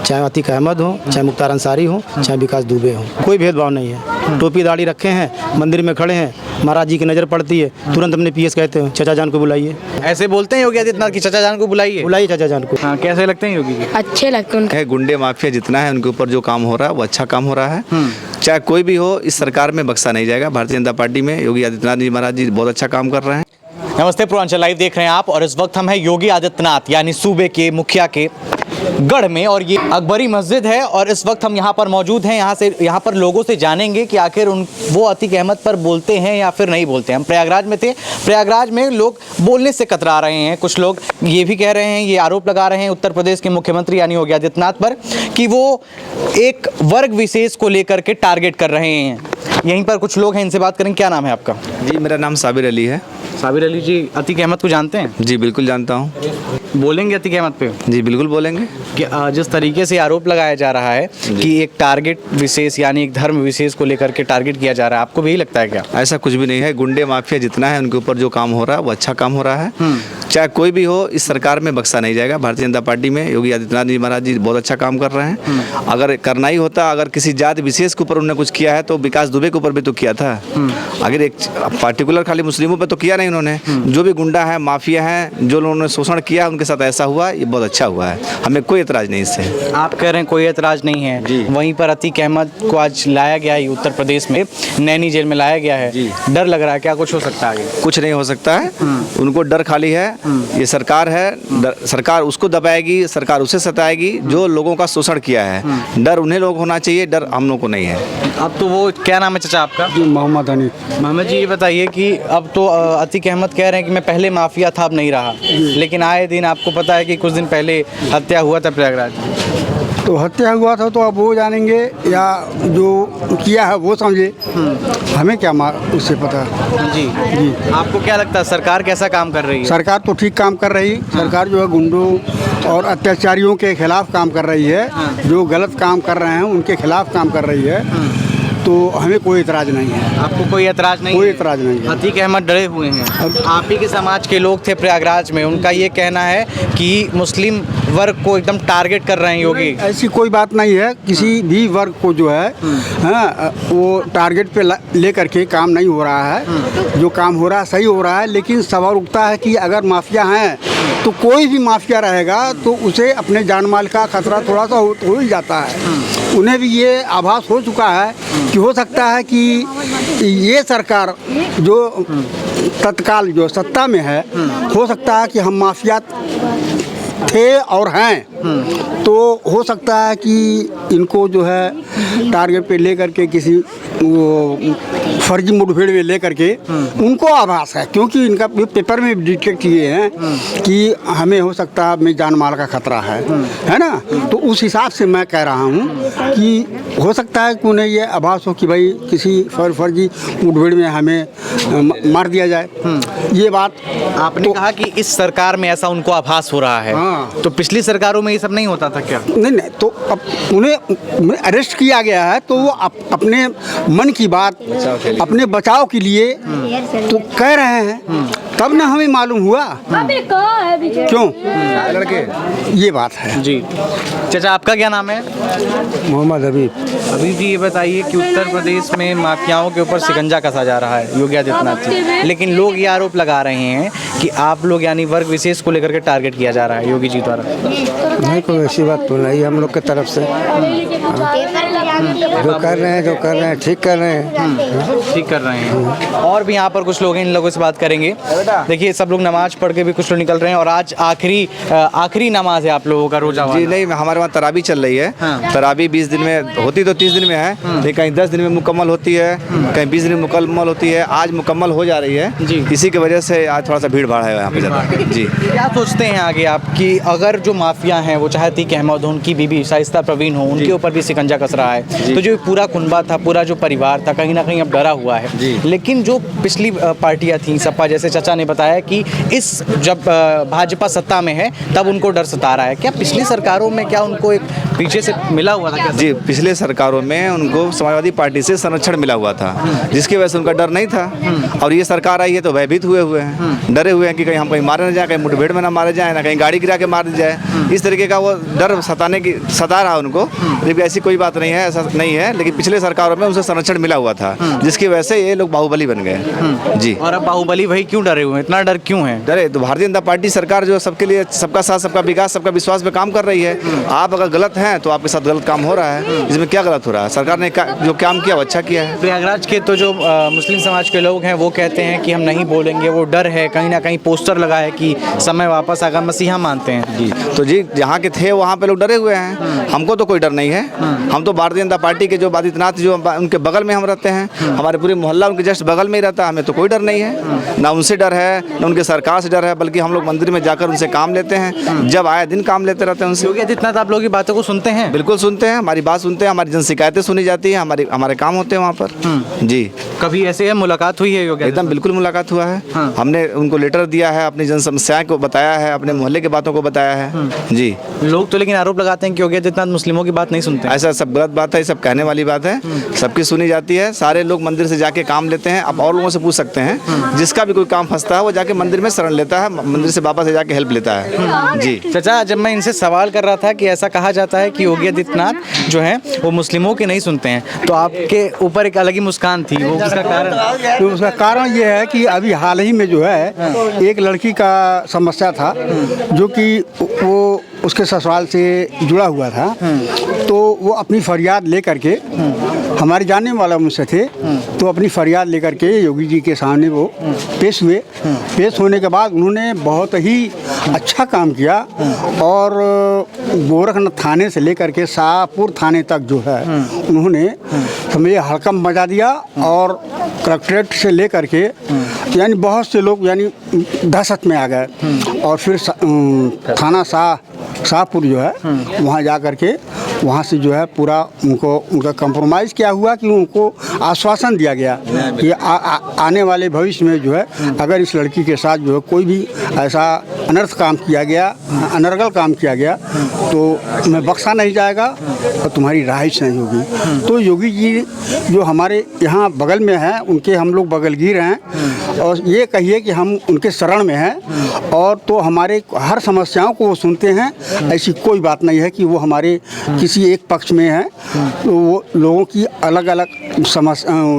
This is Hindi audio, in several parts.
चाहे अतीक अहमद हो, चाहे मुख्तार अंसारी हो, चाहे विकास दुबे हो, कोई भेदभाव नहीं है। टोपी दाढ़ी रखे हैं, मंदिर में खड़े हैं, महाराज जी की नज़र पड़ती है, तुरंत अपने पीएस कहते हैं चचा जान को बुलाइए। ऐसे बोलते हैं योगी आदित्यनाथ की चचा जान को बुलाइए? बुलाइए चचा जान को। हाँ, कैसे लगते हैं योगी जी? अच्छे लगते हैं उनके। गुंडे माफिया जितना है उनके ऊपर जो काम हो रहा है वो अच्छा काम हो रहा है। चाहे कोई भी हो, इस सरकार में बख्शा नहीं जाएगा। भारतीय जनता पार्टी में योगी आदित्यनाथ जी महाराज जी बहुत अच्छा काम कर रहे हैं। नमस्ते, पूर्वांचल लाइव देख रहे हैं आप और इस वक्त हम हैं योगी आदित्यनाथ यानी सूबे के मुखिया के गढ़ में और ये अकबरी मस्जिद है और इस वक्त हम यहाँ पर मौजूद हैं। यहाँ पर लोगों से जानेंगे कि आखिर वो अतीक अहमद पर बोलते हैं या फिर नहीं बोलते हैं। हम प्रयागराज में थे, प्रयागराज में लोग बोलने से कतरा रहे हैं। कुछ लोग ये भी कह रहे हैं, ये आरोप लगा रहे हैं उत्तर प्रदेश के मुख्यमंत्री यानी योगी आदित्यनाथ पर कि वो एक वर्ग विशेष को लेकर के टारगेट कर रहे हैं। यहीं पर कुछ लोग हैं, इनसे बात करेंगे। क्या नाम है आपका? जी, मेरा नाम साबिर अली है। साबिर अली जी, अतीक अहमद को जानते हैं? जी बिल्कुल जानता हूँ। बोलेंगे अतीक अहमद पे? जी बिल्कुल बोलेंगे। कि जिस तरीके से आरोप लगाया जा रहा है कि एक टारगेट विशेष यानी एक धर्म विशेष को लेकर के टारगेट किया जा रहा है, आपको भी यही लगता है क्या? ऐसा कुछ भी नहीं है। गुंडे माफिया जितना है उनके ऊपर जो काम हो रहा है वो अच्छा काम हो रहा है। चाहे कोई भी हो, इस सरकार में बख्शा नहीं जाएगा। भारतीय जनता पार्टी में योगी आदित्यनाथ जी महाराज जी बहुत अच्छा काम कर रहे हैं। अगर करना ही होता, अगर किसी जाति विशेष के ऊपर उन्होंने कुछ किया है तो विकास दुबे के ऊपर भी तो किया था। अगर एक पार्टिकुलर खाली मुस्लिमों पर तो किया नहीं उन्होंने। जो भी गुंडा है, माफिया है, जो उन्होंने शोषण किया उनके साथ ऐसा हुआ, ये बहुत अच्छा हुआ है। हमें कोई एतराज़ नहीं इससे। आप कह रहे हैं कोई एतराज़ नहीं है। वहीं पर अतीक अहमद को आज लाया गया है उत्तर प्रदेश में, नैनी जेल में लाया गया है। डर लग रहा है, क्या कुछ हो सकता है? कुछ नहीं हो सकता है। उनको डर खाली है। ये सरकार है, सरकार उसको दबाएगी, सरकार उसे सताएगी जो लोगों का शोषण किया है। डर उन्हें लोग होना चाहिए, डर हम लोग को नहीं है। अब तो वो क्या नाम है चाचा आपका? मोहम्मद हनीफ। मोहम्मद जी, ये बताइए कि अब तो अतीक अहमद कह रहे हैं कि मैं पहले माफिया था, अब नहीं रहा, लेकिन आए दिन आपको पता है कि कुछ दिन पहले हत्या हुआ था प्रयागराज में। तो हत्या हुआ था तो अब वो जानेंगे या जो किया है वो समझे, हमें क्या उससे पता। जी जी, आपको क्या लगता है सरकार कैसा काम कर रही है? सरकार तो ठीक काम कर रही। सरकार जो है गुंडों और अत्याचारियों के खिलाफ काम कर रही है। जो गलत काम कर रहे हैं उनके खिलाफ काम कर रही है। तो हमें कोई एतराज़ नहीं है। आपको कोई एतराज़ नहीं? कोई एतराज़ नहीं है। अतीक अहमद डरे हुए हैं। आप ही के समाज के लोग थे प्रयागराज में, उनका ये कहना है कि मुस्लिम वर्ग को एकदम टारगेट कर रहे हैं योगी। ऐसी कोई बात नहीं है। किसी भी वर्ग को जो है वो टारगेट पे लेकर के काम नहीं हो रहा है। जो काम हो रहा है सही हो रहा है, लेकिन सवाल उठता है कि अगर माफिया हैं तो कोई भी माफिया रहेगा तो उसे अपने जान माल का खतरा थोड़ा सा हो ही जाता है। उन्हें भी ये आभास हो चुका है कि हो सकता है कि ये सरकार जो तत्काल जो सत्ता में है, हो सकता है कि हम माफिया थे और हैं, तो हो सकता है कि इनको जो है टारगेट पे लेकर के किसी वो फर्जी मुठभेड़ में लेकर के उनको आभास है, क्योंकि इनका पेपर में डिटेक्ट किए हैं कि हमें हो सकता है अपने जान माल का खतरा है ना। तो उस हिसाब से मैं कह रहा हूँ कि हो सकता है कि उन्हें ये आभास हो कि भाई किसी फर्जी मुठभेड़ में हमें मार दिया जाए। ये बात आपने कहा कि इस सरकार में ऐसा उनको आभास हो रहा है। हाँ। तो पिछली सरकारों में ये सब नहीं होता था क्या? नहीं, तो अब उन्हें अरेस्ट किया गया है तो वो अपने मन की बात अपने बचाव के लिए तो कह रहे हैं, तब ना हमें मालूम हुआ क्यों लड़के। ये बात है जी। चाचा, आपका क्या नाम है? मोहम्मद हबीब। अभी जी, ये बताइए कि उत्तर प्रदेश में माफियाओं के ऊपर शिकंजा कसा जा रहा है योगी आदित्यनाथ जी, लेकिन लोग ये आरोप लगा रहे हैं कि आप लोग यानी वर्ग विशेष को लेकर के टारगेट किया जा रहा है योगी जी द्वारा। नहीं, कोई ऐसी बात तो नहीं हम लोग की तरफ से। जो कर रहे हैं ठीक कर रहे हैं। ठीक कर रहे हैं। और भी यहाँ पर कुछ लोग हैं, इन लोगों से बात करेंगे। देखिए, सब लोग नमाज पढ़ के भी कुछ लोग निकल रहे हैं और आज आखिरी नमाज है आप लोगों का रोजा वाला। जी नहीं, हमारे वहाँ तरावी चल रही है। तरावी 20 दिन में होती तो 30 दिन में है, लेकिन कहीं 10 दिन में मुकम्मल होती है, कहीं 20 दिन में मुकम्मल होती है। आज मुकम्मल हो जा रही है जी। इसी की वजह से आज थोड़ा सा भीड़ भाड़ है यहाँ पे ज़्यादा। जी, क्या सोचते हैं आगे आप कि अगर जो माफिया हैं वो चाहे अतीक अहमद हो, उनकी बीबी शाइस्ता परवीन हो, उनके ऊपर भी शिकंजा कस रहा है, तो जो पूरा कुनबा था, पूरा जो परिवार था, कहीं ना कहीं अब डरा हुआ है। लेकिन जो पिछली पार्टियां थी, सपा, जैसे चाचा ने बताया कि जब भाजपा सत्ता में है तब उनको डर सता रहा है। क्या पिछली सरकारों में क्या उनको एक पीछे से मिला हुआ था क्या? जी, पिछले सरकारों में उनको समाजवादी पार्टी से संरक्षण मिला हुआ था, जिसकी वजह से उनका डर नहीं था। और ये सरकार आई है तो भयभीत हुए हैं, डरे हुए हैं कि कहीं हम कहीं मारे न जाए, कहीं मुठभेड़ में ना मारे जाए, ना कहीं गाड़ी गिरा के मार दी जाए। इस तरीके का वो डर सता रहा उनको। लेकिन ऐसी कोई बात नहीं है, ऐसा नहीं है। लेकिन पिछले सरकारों में उनसे संरक्षण मिला हुआ था, जिसकी वजह से ये लोग बाहुबली बन गए। जी। और अब बाहुबली भाई क्यों डरे हुए हैं? इतना डर क्यों है? डरे तो भारतीय जनता पार्टी सरकार जो सबके लिए सबका साथ, सबका विकास, सबका विश्वास पे काम कर रही है। आप अगर गलत हैं तो आपके साथ गलत काम हो रहा है। इसमें क्या गलत हो रहा है? सरकार ने जो काम किया वो अच्छा किया है। प्रयागराज के तो जो मुस्लिम समाज के लोग हैं वो कहते हैं कि हम नहीं बोलेंगे, वो डर है, कहीं ना कहीं पोस्टर लगा है कि समय वापस आएगा, मसीहा मानते हैं। जी, तो जी जहाँ के थे वहाँ पे लोग डरे हुए हैं। हमको तो कोई डर नहीं है। हम तो भारतीय जनता पार्टी के जो आदित्यनाथ जो उनके बगल में हम रहते हैं, हमारे पूरे मोहल्ला उनके जस्ट बगल में ही रहता है। हमें तो कोई डर नहीं है, ना उनसे डर है, ना उनके सरकार से डर है। बल्कि हम लोग मंदिर में जाकर उनसे काम लेते हैं, जब आए दिन काम लेते रहते हैं उनसे। योगी आदित्यनाथ आप लोगों की बातों को सुनते हैं? बिल्कुल सुनते हैं, हमारी बात सुनते हैं, हमारी जन शिकायतें सुनी जाती है, हमारे काम होते हैं वहाँ पर। जी। कभी ऐसे मुलाकात हुई है योगी? एकदम बिल्कुल मुलाकात हुआ है। हमने उनको लेटर दिया है, अपनी जन समस्याएं को बताया है, अपने मोहल्ले की बातों को बताया है। जी। लोग तो लेकिन आरोप लगाते हैं कि योगी आदित्यनाथ मुस्लिमों की बात नहीं सुनते। ऐसा सब गलत बात है, सब कहने वाली बात है। सबकी सुनी जाती है, सारे लोग मंदिर से जाके काम लेते हैं। आप और लोगों से पूछ सकते हैं, जिसका भी कोई काम फंसता है वो जाके मंदिर में शरण लेता है, मंदिर से बाबा से जाके हेल्प लेता है। जी। चाचा, जब मैं इनसे सवाल कर रहा था कि ऐसा कहा जाता है कि योगी आदित्यनाथ जो है वो मुस्लिमों के नहीं सुनते हैं, तो आपके ऊपर एक अलग ही मुस्कान थी। वो उसका कारण? तो उसका कारण ये है कि अभी हाल ही में जो है एक लड़की का समस्या था, जो कि वो उसके ससुराल से जुड़ा हुआ था। तो वो अपनी फरियाद लेकर के, हमारे जानने वाला मुझसे थे, तो अपनी फरियाद लेकर के योगी जी के सामने वो पेश हुए। पेश होने के बाद उन्होंने बहुत ही अच्छा काम किया और गोरखनाथ थाने से लेकर के शाहपुर थाने तक जो है उन्होंने समझिए हड़कंप मचा दिया। और कलेक्ट्रेट से लेकर के यानी बहुत से लोग यानी दहशत में आ गए। और फिर थाना शाहपुर जो है वहाँ जा कर के वहाँ से जो है पूरा उनका कंप्रोमाइज़ किया हुआ कि उनको आश्वासन दिया गया कि आने वाले भविष्य में जो है अगर इस लड़की के साथ जो है कोई भी ऐसा अनर्थ काम किया गया, अनर्गल काम किया गया, तो तुम्हें बख्शा नहीं जाएगा और तुम्हारी रिहाइश नहीं होगी। तो योगी जी जो हमारे यहाँ बगल में हैं, उनके हम लोग बगलगीर हैं और ये कहिए कि हम उनके शरण में हैं। और तो हमारे हर समस्याओं को वो सुनते हैं। ऐसी कोई बात नहीं है कि वो हमारे किसी एक पक्ष में है। तो वो लोगों की अलग अलग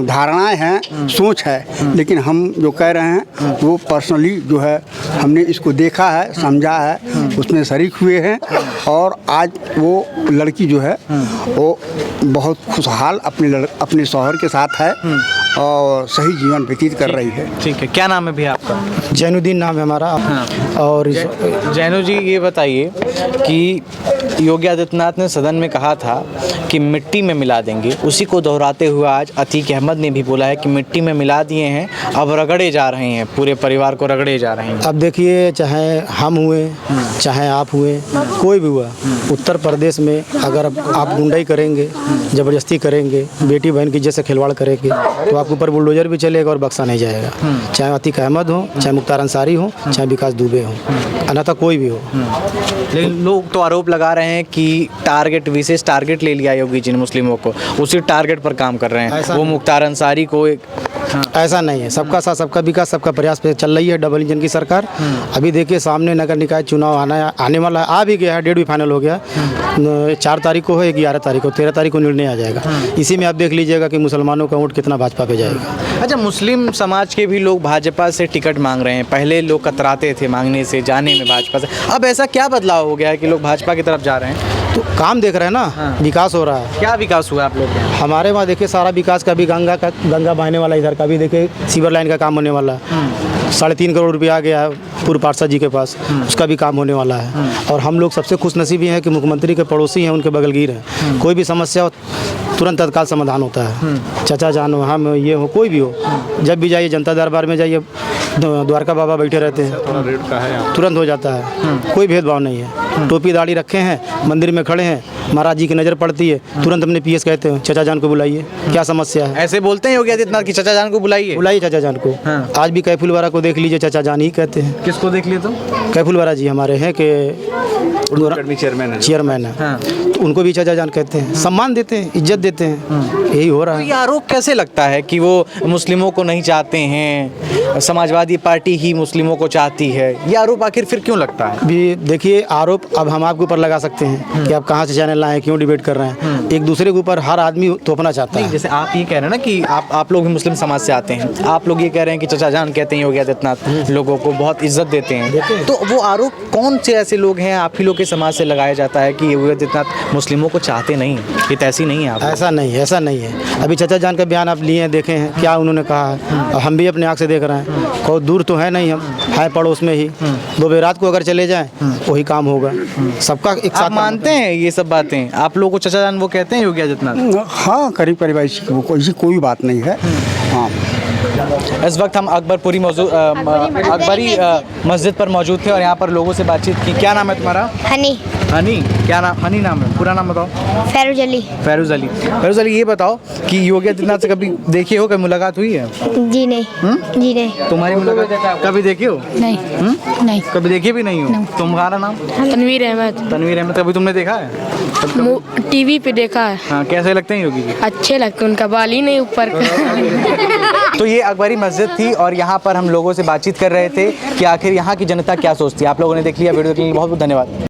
धारणाएं हैं, सोच है। लेकिन हम जो कह रहे हैं वो पर्सनली जो है हमने इसको देखा है, समझा है, उसमें शरीक हुए हैं। और आज वो लड़की जो है वो बहुत खुशहाल अपने शौहर के साथ है और सही जीवन व्यतीत कर रही है। ठीक है, क्या नाम है भैया आपका? जैनुद्दीन नाम है हमारा। और जैनू जी, ये बताइए कि योगी आदित्यनाथ ने सदन में कहा था कि मिट्टी में मिला देंगे, उसी को दोहराते हुए आज अतीक अहमद ने भी बोला है कि मिट्टी में मिला दिए हैं, अब रगड़े जा रहे हैं, पूरे परिवार को रगड़े जा रहे हैं। अब देखिए, चाहे हम हुए, चाहे आप हुए, कोई भी हुआ, उत्तर प्रदेश में अगर आप गुंडाई करेंगे, ज़बरदस्ती करेंगे, बेटी बहन की जैसे खिलवाड़ करेंगे, तो आपके ऊपर बुलडोजर भी चलेगा और बख्शा नहीं जाएगा। चाहे अतीक अहमद हो, चाहे मुख्तार अंसारी हो, चाहे विकास दुबे हो, अन्यथा कोई भी हो। लेकिन लोग तो आरोप लगा रहे हैं कि विशेष टारगेट ले लिया योगी जी ने मुस्लिमों को, उसी टारगेट पर काम कर रहे हैं। वो मुख्तार अंसारी को ऐसा नहीं है। सबका साथ, सबका विकास, सबका प्रयास पे चल रही है डबल इंजन की सरकार। अभी देखिए सामने नगर निकाय चुनाव आने वाला आ भी गया है, डेट भी फाइनल हो गया। 4 तारीख को है, 11 तारीख को, 13 तारीख को निर्णय आ जाएगा। इसी में आप देख लीजिएगा कि मुसलमानों का वोट कितना भाजपा पे जाएगा। अच्छा, मुस्लिम समाज के भी लोग भाजपा से टिकट मांग रहे हैं। पहले लोग कतराते थे मांगने से, जाने में भाजपा से। अब ऐसा क्या बदलाव हो गया है कि लोग भाजपा की तरफ जा रहे हैं? तो काम देख रहे हैं ना, विकास हो रहा है। क्या विकास हुआ आप लोग के? हमारे वहाँ देखिए सारा विकास का भी गंगा बहने वाला, इधर का भी देखिए सीवर लाइन का काम होने वाला है। 3.5 करोड़ रुपया आ गया है पूर्व पार्षद जी के पास, उसका भी काम होने वाला है। और हम लोग सबसे खुशनसीबी हैं कि मुख्यमंत्री के पड़ोसी हैं, उनके बगलगीर हैं। कोई भी समस्या हो तुरंत तत्काल समाधान होता है। चाचा जान हो, हम ये हो, कोई भी हो, जब भी जाइए जनता दरबार में जाइए, द्वारका बाबा बैठे रहते हैं, तुरंत हो जाता है। कोई भेदभाव नहीं है। टोपी दाढ़ी रखे हैं, मंदिर में खड़े हैं, महाराज जी की नज़र पड़ती है, तुरंत अपने पीएस कहते हैं चाचा जान को बुलाइए, क्या समस्या है। ऐसे बोलते हैं योगी आदित्यनाथ की चाचा जान को बुलाइए चाचा जान को। आज भी कैफुलवारा को देख लीजिए, चाचा जान ही कहते हैं। किसको देख लिए? तो कैफुलवारा जी हमारे हैं कि अकेडमी चेयरमैन है। चेयरमैन है, हाँ। तो उनको भी चाचा जान कहते हैं, सम्मान देते हैं, इज्जत देते हैं, यही हो रहा तो है। ये आरोप कैसे लगता है कि वो मुस्लिमों को नहीं चाहते हैं, समाजवादी पार्टी ही मुस्लिमों को चाहती है, ये आरोप आखिर फिर क्यों लगता है? भी देखिए, आरोप अब हम आपके ऊपर लगा सकते हैं कि आप कहाँ से चैनल लाए, क्यों डिबेट कर रहे हैं। एक दूसरे के ऊपर हर आदमी थोपना चाहता है। जैसे आप ये कह रहे हैं ना कि आप लोग भी मुस्लिम समाज से आते हैं, आप लोग ये कह रहे हैं कि चचा जान कहते हैं योगी आदित्यनाथ लोगों को बहुत इज्जत देते हैं, तो वो आरोप कौन से ऐसे लोग हैं आप ही लोग के समाज से लगाया जाता है कि योगी आदित्यनाथ मुस्लिमों को चाहते नहीं, ये तो ऐसी नहीं है आप? ऐसा नहीं है। अभी चाचा जान का बयान आप लिए हैं, देखे हैं क्या उन्होंने कहा है, और हम भी अपने आँख से देख रहे हैं। बहुत दूर तो है नहीं, हम है पड़ोस में ही, 2 बजे रात को अगर चले जाएं वही काम होगा। सबका एक साथ आप मानते हैं ये सब बातें? आप लोगों को चचा जान वो कहते हैं योगी आदित्यनाथ? हाँ, करीब करीब ऐसी कोई बात नहीं है। हाँ, इस वक्त हम अकबरपुरी अकबरी मस्जिद पर मौजूद थे और यहाँ पर लोगों से बातचीत की। क्या नाम है तुम्हारा? हनी। हनी? क्या नाम? हनी नाम है, पूरा नाम बताओ। फैरुज अली। फैरुज अली। फैरुज अली, ये बताओ कि योगी आदित्यनाथ से कभी देखे हो, कभी मुलाकात हुई है? जी नहीं। जी नहीं। तुम्हारी मुलाकात कभी देखे हो? नहीं। नहीं। कभी देखे भी नहीं हो? तुम्हारा नाम? तनवीर अहमद। तनवीर अहमद। कभी तुमने देखा है? टीवी पे देखा है। हाँ, कैसे लगते हैं योगी जी? अच्छे लगते हैं, उनका बाल ही नहीं ऊपर का। तो ये अकबरी मस्जिद थी और यहाँ पर हम लोगों से बातचीत कर रहे थे कि आखिर यहाँ की जनता क्या सोचती है। आप लोगों ने देख लिया, वीडियो के लिए बहुत बहुत धन्यवाद।